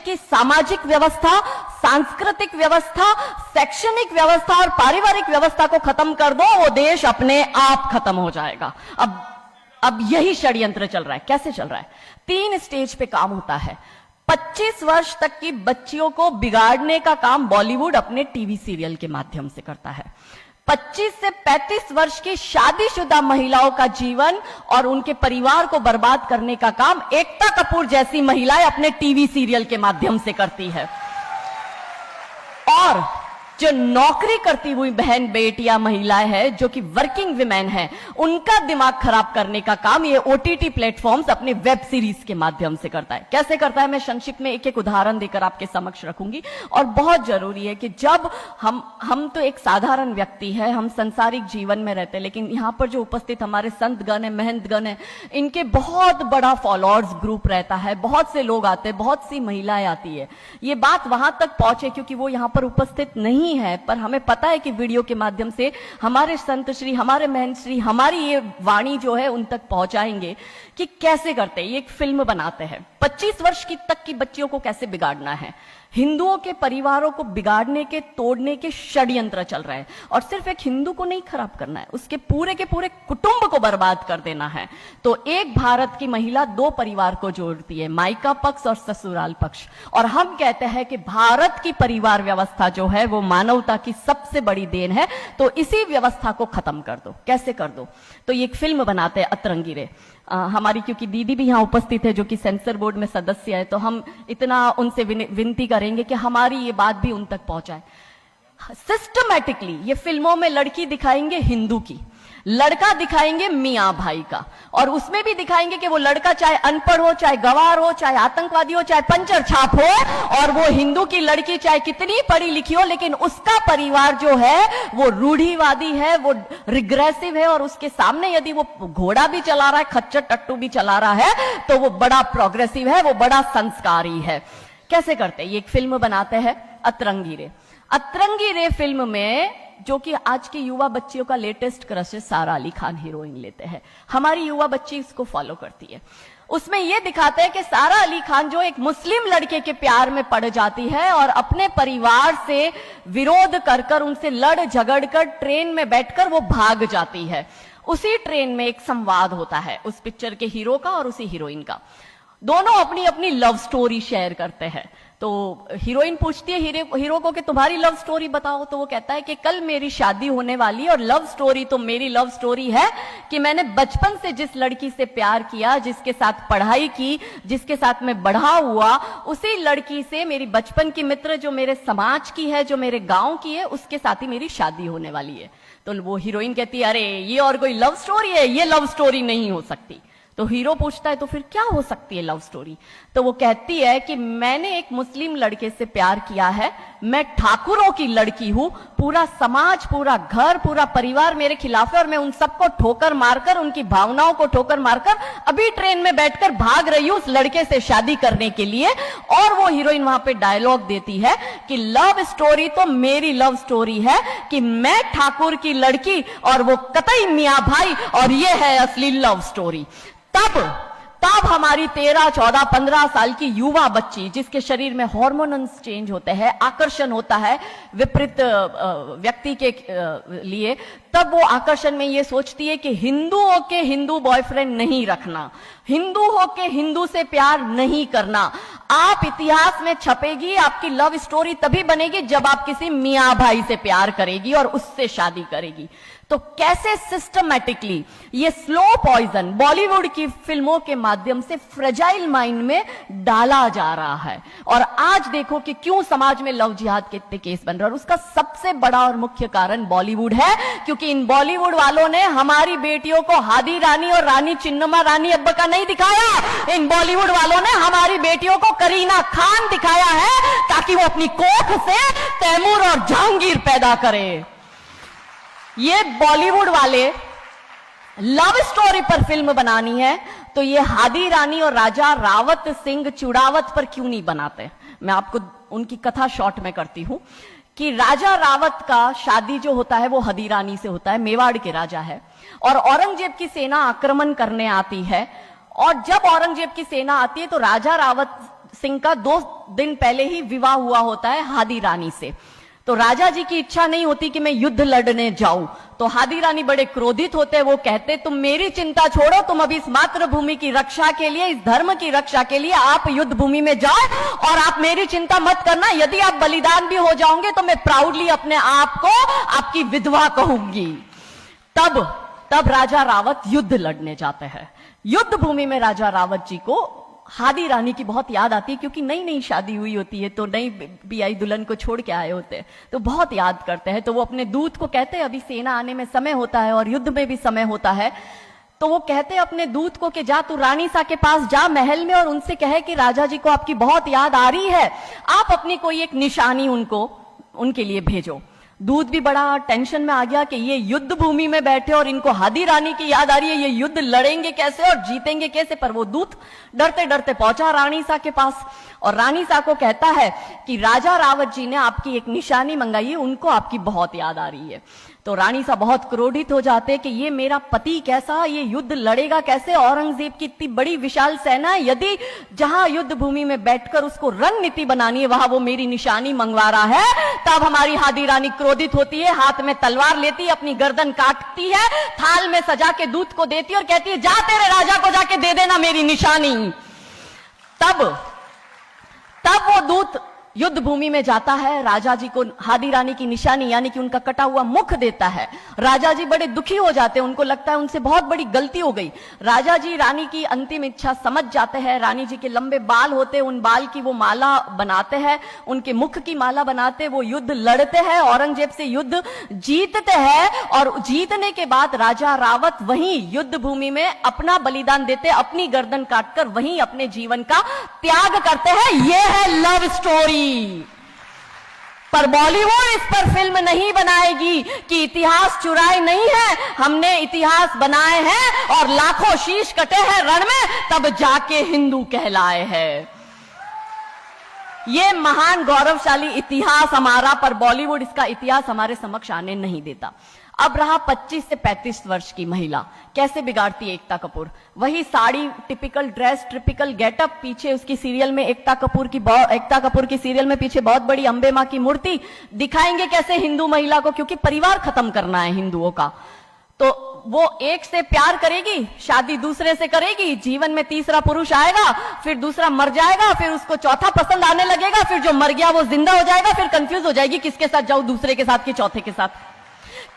की सामाजिक व्यवस्था, सांस्कृतिक व्यवस्था, शैक्षणिक व्यवस्था और पारिवारिक व्यवस्था को खत्म कर दो, वो देश अपने आप खत्म हो जाएगा। अब यही षड्यंत्र चल रहा है। कैसे चल रहा है? 3 स्टेज पे काम होता है। 25 वर्ष तक की बच्चियों को बिगाड़ने का काम बॉलीवुड अपने टीवी सीरियल के माध्यम से करता है। 25 से 35 वर्ष की शादीशुदा महिलाओं का जीवन और उनके परिवार को बर्बाद करने का काम एकता कपूर जैसी महिलाएं अपने टीवी सीरियल के माध्यम से करती है। और जो नौकरी करती हुई बहन बेटियां महिलाएं हैं, जो कि वर्किंग विमेन हैं, उनका दिमाग खराब करने का काम ये ओटीटी प्लेटफॉर्म्स अपने वेब सीरीज के माध्यम से करता है। कैसे करता है, मैं संक्षिप्त में एक एक उदाहरण देकर आपके समक्ष रखूंगी। और बहुत जरूरी है कि जब हम तो एक साधारण व्यक्ति है, हम संसारिक जीवन में रहते हैं, लेकिन यहां पर जो उपस्थित हमारे संतगण है, महंतगण है, इनके बहुत बड़ा फॉलोअर्स ग्रुप रहता है, बहुत से लोग आते हैं, बहुत सी महिलाएं आती है। ये बात वहां तक पहुंचे क्योंकि वो यहां पर उपस्थित नहीं है, पर हमें पता है कि वीडियो के माध्यम से हमारे संत श्री, हमारे महंत श्री हमारी ये वाणी जो है उन तक पहुंचाएंगे कि कैसे करते हैं। ये एक फिल्म बनाते हैं 25 वर्ष तक की बच्चियों को कैसे बिगाड़ना है। हिंदुओं के परिवारों को बिगाड़ने के, तोड़ने के षड्यंत्र चल रहे हैं। और सिर्फ एक हिंदू को नहीं खराब करना है, उसके पूरे के पूरे कुटुंब को बर्बाद कर देना है। तो एक भारत की महिला 2 परिवार को जोड़ती है, मायका पक्ष और ससुराल पक्ष। और हम कहते हैं कि भारत की परिवार व्यवस्था जो है वो मानवता की सबसे बड़ी देन है। तो इसी व्यवस्था को खत्म कर दो। कैसे कर दो? तो ये एक फिल्म बनाते हैं अतरंगी रे। हमारी क्योंकि दीदी भी यहां उपस्थित है जो कि सेंसर बोर्ड में सदस्य है, तो हम इतना उनसे विनती करेंगे कि हमारी ये बात भी उन तक पहुंचाए। सिस्टमैटिकली ये फिल्मों में लड़की दिखाएंगे हिंदू की, लड़का दिखाएंगे मियां भाई का, और उसमें भी दिखाएंगे कि वो लड़का चाहे अनपढ़ हो, चाहे गवार हो, चाहे आतंकवादी हो, चाहे पंचर छाप हो, और वो हिंदू की लड़की चाहे कितनी पढ़ी लिखी हो, लेकिन उसका परिवार जो है वो रूढ़िवादी है, वो रिग्रेसिव है, और उसके सामने यदि वो घोड़ा भी चला रहा है, खच्चर टट्टू भी चला रहा है, तो वो बड़ा प्रोग्रेसिव है, वो बड़ा संस्कारी है। कैसे करते हैं? ये एक फिल्म बनाते हैं अतरंगी रे। अतरंगी रे फिल्म में जो कि आज की युवा बच्चियों का लेटेस्ट क्रश है, सारा अली खान हीरोइन लेते हैं। हमारी युवा बच्ची इसको फॉलो करती है। उसमें यह दिखाते हैं कि सारा अली खान जो एक मुस्लिम लड़के के प्यार में पड़ जाती है और अपने परिवार से विरोध कर कर, उनसे लड़ झगड़ कर ट्रेन में बैठकर वो भाग जाती है। उसी ट्रेन में एक संवाद होता है उस पिक्चर के हीरो का और उसी हीरोइन का। दोनों अपनी अपनी लव स्टोरी शेयर करते हैं। तो हीरोइन पूछती है हीरो को कि तुम्हारी लव स्टोरी बताओ। तो वो कहता है कि कल मेरी शादी होने वाली, और लव स्टोरी तो मेरी लव स्टोरी है कि मैंने बचपन से जिस लड़की से प्यार किया, जिसके साथ पढ़ाई की, जिसके साथ मैं बढ़ा हुआ, उसी लड़की से, मेरी बचपन की मित्र जो मेरे समाज की है, जो मेरे गांव की है, उसके साथ ही मेरी शादी होने वाली है। तो वो हीरोइन कहती है अरे ये और कोई लव स्टोरी है, ये लव स्टोरी नहीं हो सकती। तो हीरो पूछता है तो फिर क्या हो सकती है लव स्टोरी? तो वो कहती है कि मैंने एक मुस्लिम लड़के से प्यार किया है, मैं ठाकुरों की लड़की हूं, पूरा समाज, पूरा घर, पूरा परिवार मेरे खिलाफ है, और मैं उन सबको ठोकर मारकर, उनकी भावनाओं को ठोकर मारकर अभी ट्रेन में बैठकर भाग रही हूं उस लड़के से शादी करने के लिए। और वो हीरोइन वहां पे डायलॉग देती है कि लव स्टोरी तो मेरी लव स्टोरी है कि मैं ठाकुर की लड़की और वो कतई मियां भाई, और ये है असली लव स्टोरी। तब हमारी 13, 14, 15 साल की युवा बच्ची, जिसके शरीर में हार्मोन्स चेंज होते हैं, आकर्षण होता है विपरीत व्यक्ति के लिए, तब वो आकर्षण में ये सोचती है कि हिंदुओं के हिंदू बॉयफ्रेंड नहीं रखना, हिंदू हो के हिंदू से प्यार नहीं करना। आप इतिहास में छपेगी, आपकी लव स्टोरी तभी बनेगी जब आप किसी मियां भाई से प्यार करेगी और उससे शादी करेगी। तो कैसे सिस्टमैटिकली ये स्लो पॉइजन बॉलीवुड की फिल्मों के माध्यम से फ्रेजाइल माइंड में डाला जा रहा है। और आज देखो कि क्यों समाज में लव जिहाद के इतने केस बन रहे हैं, और उसका सबसे बड़ा और मुख्य कारण बॉलीवुड है, क्योंकि इन बॉलीवुड वालों ने हमारी बेटियों को हादी रानी और रानी चिन्नमा रानी अब्बा का नहीं दिखाया। इन बॉलीवुड वालों ने हमारी बेटियों को करीना खान दिखाया है ताकि वो अपनी कोख से तैमूर और जहांगीर पैदा करे। ये बॉलीवुड वाले लव स्टोरी पर फिल्म बनानी है तो ये हादी रानी और राजा रावत सिंह चुड़ावत पर क्यों नहीं बनाते? मैं आपको उनकी कथा शॉर्ट में करती हूं कि राजा रावत का शादी जो होता है वो हदी रानी से होता है, मेवाड़ के राजा है, और औरंगजेब की सेना आक्रमण करने आती है। और जब औरंगजेब की सेना आती है तो राजा रावत सिंह का 2 दिन पहले ही विवाह हुआ होता है हादी रानी से। तो राजा जी की इच्छा नहीं होती कि मैं युद्ध लड़ने जाऊं, तो हादी रानी बड़े क्रोधित होते हैं। वो कहते तुम मेरी चिंता छोड़ो, तुम अभी इस मातृभूमि की रक्षा के लिए, इस धर्म की रक्षा के लिए आप युद्ध भूमि में जाओ और आप मेरी चिंता मत करना। यदि आप बलिदान भी हो जाओगे तो मैं प्राउडली अपने आप को आपकी विधवा कहूंगी। तब राजा रावत युद्ध लड़ने जाते हैं। युद्ध भूमि में राजा रावत जी को हादी रानी की बहुत याद आती है, क्योंकि नई नई शादी हुई होती है, तो नई बियाई दुल्हन को छोड़ के आए होते हैं, तो बहुत याद करते हैं। तो वो अपने दूत को कहते हैं अभी सेना आने में समय होता है और युद्ध में भी समय होता है, तो वो कहते हैं अपने दूत को कि जा तू रानी सा के पास जा महल में और उनसे कहे कि राजा जी को आपकी बहुत याद आ रही है, आप अपनी कोई एक निशानी उनके लिए भेजो। दूत भी बड़ा टेंशन में आ गया कि ये युद्ध भूमि में बैठे और इनको हादी रानी की याद आ रही है, ये युद्ध लड़ेंगे कैसे और जीतेंगे कैसे। पर वो दूत डरते डरते पहुंचा रानी सा के पास और रानी सा को कहता है कि राजा रावत जी ने आपकी एक निशानी मंगाई है, उनको आपकी बहुत याद आ रही है। तो रानी सा बहुत क्रोधित हो जाते कि ये मेरा पति कैसा, ये युद्ध लड़ेगा कैसे, औरंगजेब की इतनी बड़ी विशाल सेना है, यदि जहां युद्ध भूमि में बैठकर उसको रणनीति बनानी है वहां वो मेरी निशानी मंगवा रहा है। तब हमारी हादी रानी क्रोधित होती है, हाथ में तलवार लेती है, अपनी गर्दन काटती है, थाल में सजा के दूत को देती है और कहती है जा तेरे राजा को जाके दे देना मेरी निशानी। तब वो दूत युद्ध भूमि में जाता है, राजा जी को हादी रानी की निशानी यानी कि उनका कटा हुआ मुख देता है। राजा जी बड़े दुखी हो जाते हैं, उनको लगता है उनसे बहुत बड़ी गलती हो गई। राजा जी रानी की अंतिम इच्छा समझ जाते हैं। रानी जी के लंबे बाल होते हैं, उन बाल की वो माला बनाते हैं, उनके मुख की माला बनाते, वो युद्ध लड़ते हैं, औरंगजेब से युद्ध जीतते हैं और जीतने के बाद राजा रावत वहीं युद्ध भूमि में अपना बलिदान देते, अपनी गर्दन काटकर वहीं अपने जीवन का त्याग करते हैं। यह है लव स्टोरी। पर बॉलीवुड इस पर फिल्म नहीं बनाएगी कि इतिहास चुराए नहीं है, हमने इतिहास बनाए हैं और लाखों शीश कटे हैं रण में, तब जाके हिंदू कहलाए हैं। ये महान गौरवशाली इतिहास हमारा, पर बॉलीवुड इसका इतिहास हमारे समक्ष आने नहीं देता। अब रहा 25 से 35 वर्ष की महिला, कैसे बिगाड़ती है एकता कपूर। वही sari, typical dress, typical getup, पीछे उसकी सीरियल में एकता कपूर की सीरियल में पीछे बहुत बड़ी अंबे मां की मूर्ति। दिखाएंगे कैसे हिंदू महिला को, क्योंकि परिवार खत्म करना है हिंदुओं का। तो वो एक से प्यार करेगी, शादी दूसरे से करेगी, जीवन में तीसरा पुरुष आएगा, फिर दूसरा मर जाएगा, फिर उसको चौथा पसंद आने लगेगा, फिर जो मर गया वो जिंदा हो जाएगा, फिर कंफ्यूज हो जाएगी किसके साथ जाऊं, दूसरे के साथ कि चौथे के साथ।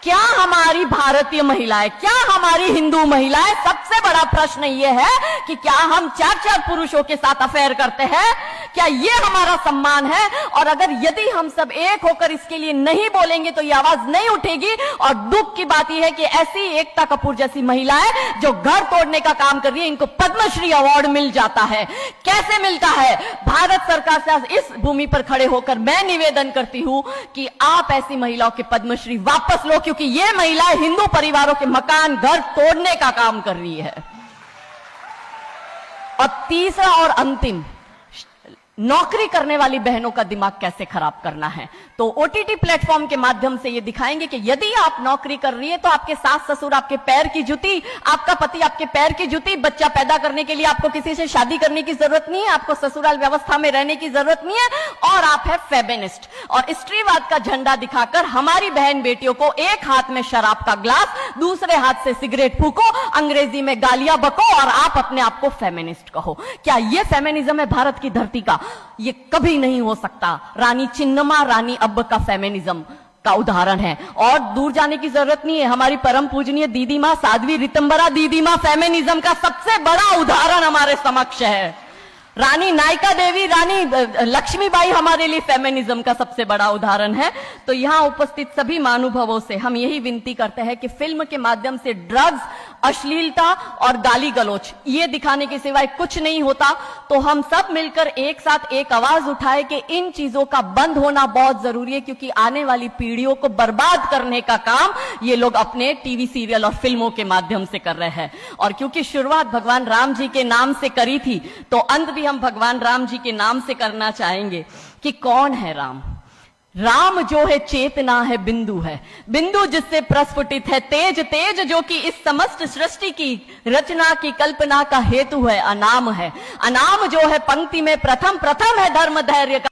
क्या हमारी भारतीय महिलाएं, क्या हमारी हिंदू महिलाएं, सबसे बड़ा प्रश्न यह है कि क्या हम 4-4 पुरुषों के साथ अफेयर करते हैं? क्या ये हमारा सम्मान है? और अगर यदि हम सब एक होकर इसके लिए नहीं बोलेंगे तो ये आवाज नहीं उठेगी। और दुख की बात यह है कि ऐसी एकता कपूर जैसी महिलाएं जो घर तोड़ने का काम कर रही है, इनको पद्मश्री अवार्ड मिल जाता है। कैसे मिलता है? भारत सरकार से इस भूमि पर खड़े होकर मैं निवेदन करती हूं कि आप ऐसी महिलाओं के पद्मश्री वापस लो, क्योंकि ये महिलाएं हिंदू परिवारों के मकान, घर तोड़ने का काम कर रही है। और तीसरा और अंतिम, नौकरी करने वाली बहनों का दिमाग कैसे खराब करना है। तो ओटीटी प्लेटफॉर्म के माध्यम से ये दिखाएंगे कि यदि आप नौकरी कर रही है तो आपके सास ससुर आपके पैर की जूती, आपका पति आपके पैर की जूती। बच्चा पैदा करने के लिए आपको किसी से शादी करने की जरूरत नहीं है, आपको ससुराल व्यवस्था में रहने की जरूरत नहीं है, और आप है फेमिनिस्ट। और स्त्रीवाद का झंडा दिखाकर हमारी बहन बेटियों को एक हाथ में शराब का ग्लास, दूसरे हाथ से सिगरेट फूको, अंग्रेजी में गालियां बको और आप अपने आप को फेमिनिस्ट कहो। क्या यह फेमिनिज्म है भारत की धरती का? ये कभी नहीं हो सकता। रानी चिन्नमा, रानी अब्ब का फेमिनिज्म का उदाहरण है, और दूर जाने की जरूरत नहीं है। हमारी परम पूजनीय दीदी मां साध्वी रितंबरा दीदी मां फेमिनिज्म का सबसे बड़ा उदाहरण हमारे समक्ष है। रानी नायका देवी, रानी लक्ष्मीबाई हमारे लिए फेमिनिज्म का सबसे बड़ा उदाहरण है। तो यहां उपस्थित सभी महानुभावों से हम यही विनती करते हैं कि फिल्म के माध्यम से ड्रग्स, अश्लीलता और गाली गलौच ये दिखाने के सिवाय कुछ नहीं होता। तो हम सब मिलकर एक साथ एक आवाज उठाए कि इन चीजों का बंद होना बहुत जरूरी है, क्योंकि आने वाली पीढ़ियों को बर्बाद करने का काम ये लोग अपने टीवी सीरियल और फिल्मों के माध्यम से कर रहे हैं। और क्योंकि शुरुआत भगवान राम जी के नाम से करी थी, तो अंत भी हम भगवान राम जी के नाम से करना चाहेंगे कि कौन है राम। राम जो है चेतना है, बिंदु है, बिंदु जिससे प्रस्फुटित है तेज, तेज जो कि इस समस्त सृष्टि की रचना की कल्पना का हेतु है, अनाम है, अनाम जो है पंक्ति में प्रथम, प्रथम है धर्म धैर्य का